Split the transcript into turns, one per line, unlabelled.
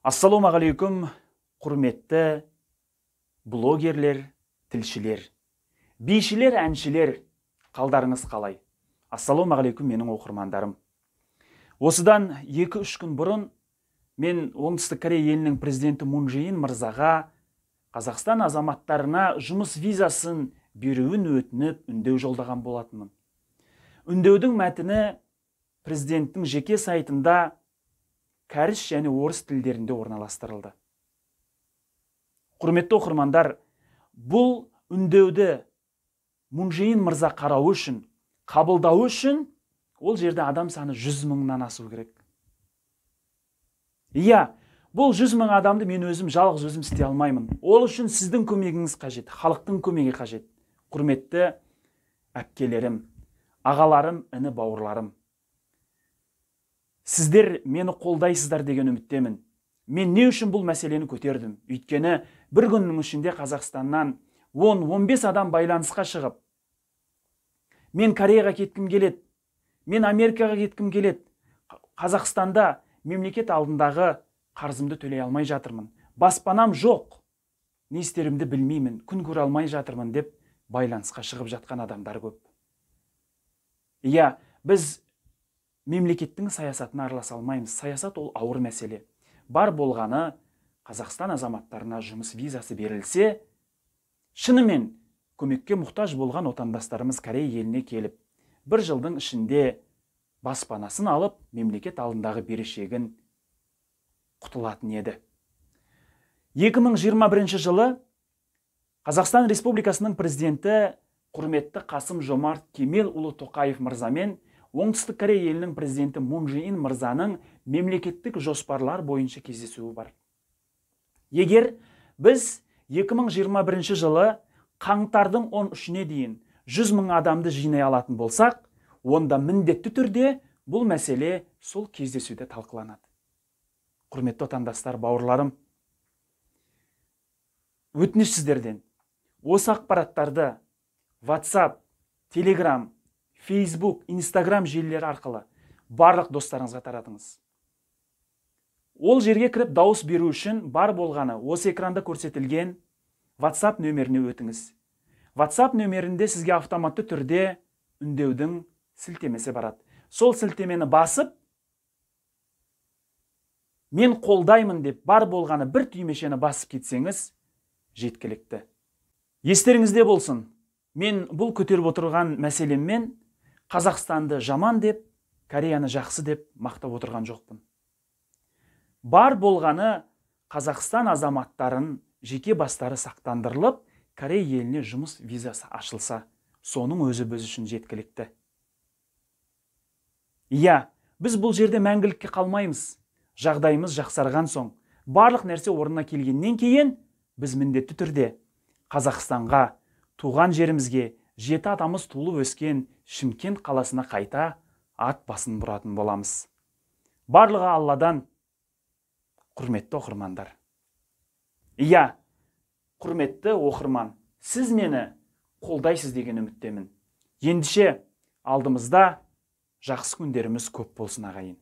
Ассалаумағалейкум, құрметті блогерлер, тілшілер, бишілер, әншілер, қалдарыңыз қалай? Ассалаумағалейкум, менің оқырмандарым. Осыдан 2-3 күн бұрын мен Оңтүстік Корея елінің президенті Мун Чже Ин мырзаға Қазақстан азаматтарына жұмыс визасын беруін өтініп үндеу жолдаған болатынмын. Үндеудің мәтіні президенттің жеке сайтында кәріс және орыс тілдерінде орналастырылды. Құрметті оқырмандар, бұл үндеуді Мун Чже Ин мырза қарау үшін, қабылдау үшін ол жерде адам саны 100 мыңнан асу керек. Иә, бұл 100 мың адамды мен өзім жалғыз өзім істей алмаймын. Ол үшін сіздің көмегіңіз қажет, халықтың көмегі қажет. Құрметті әпкелерім, ағаларым, іні бауырларым. Сіздер мені қолдайсыздар деген үміттемін. Мен не үшін бұл мәселені көтердім? Өйткені бір күннің ішінде Қазақстаннан 10-15 адам байланысқа шығып, мен Кореяға кеткім келеді, мен Америкаға кеткім келеді, Қазақстанда мемлекет алдындағы қарызымды төлей алмай жатырмын, баспанам жоқ, не істерімді білмеймін, күн көре алмай жатырмын деп байланысқа шығып жатқан адамдар көп. Иә, біз мемлекеттің саясатына араласа алмаймыз. Саясат ол ауыр мәселе. Бар болғаны Қазақстан азаматтарына жұмыс визасы берілсе, шынымен көмекке мұқтаж болған отандастарымыз Корея еліне келіп, бір жылдың ішінде баспанасын алып, мемлекет алдындағы берешегін құтылатын еді. 2021 жылы Қазақстан Республикасының президенті құрметті Қасым-Жомарт Кемелұлы Тоқаев мырзамен Оңтүстік Корея елінің президенті Мун Чже Ин мырзаның мемлекеттік жоспарлар бойынша кездесуі бар. Егер біз 2021 жылы қаңтардың 13-не дейін 100 мың адамды жинай алатын болсақ, онда міндетті түрде бұл мәселе сол кездесуде талқыланады. Құрметті отандастар, бауырларым, өтініш сіздерден осы ақпараттарды WhatsApp, Telegram, Facebook, Instagram желілері арқылы барлық достарыңызға таратыңыз. Ол жерге кіріп дауыс беру үшін бар болғаны осы экранда көрсетілген WhatsApp нөміріне өтіңіз. WhatsApp нөмірінде сізге автоматты түрде үндеудің сілтемесі барады. Сол сілтемені басып, мен қолдаймын деп бар болғаны бір түймешені басып кетсеңіз, жеткілікті. Естеріңізде болсын, мен бұл көтеріп отырған мәселеммен Қазақстанды жаман деп, Кореяны жақсы деп мақтап отырған жоқпын. Бар болғаны Қазақстан азаматтарын жеке бастары сақтандырылып, Корея еліне жұмыс визасы ашылса, соның өзі біз үшін жеткілікті. Иә, біз бұл жерде мәңгілікке қалмаймыз. Жағдайымыз жақсарған соң, барлық нәрсе орнына келгеннен кейін, біз міндетті түрде Қазақстанға, туған жерімізге, жеті атамыз туылып өскен Шымкент қаласына қайта ат басын бұратын боламыз. Барлығы Алладан, құрметті оқырмандар. Иә, құрметті оқырман, сіз мені қолдайсыз деген үміттемін. Ендеше алдымызда жақсы күндеріміз көп болсын ағайын.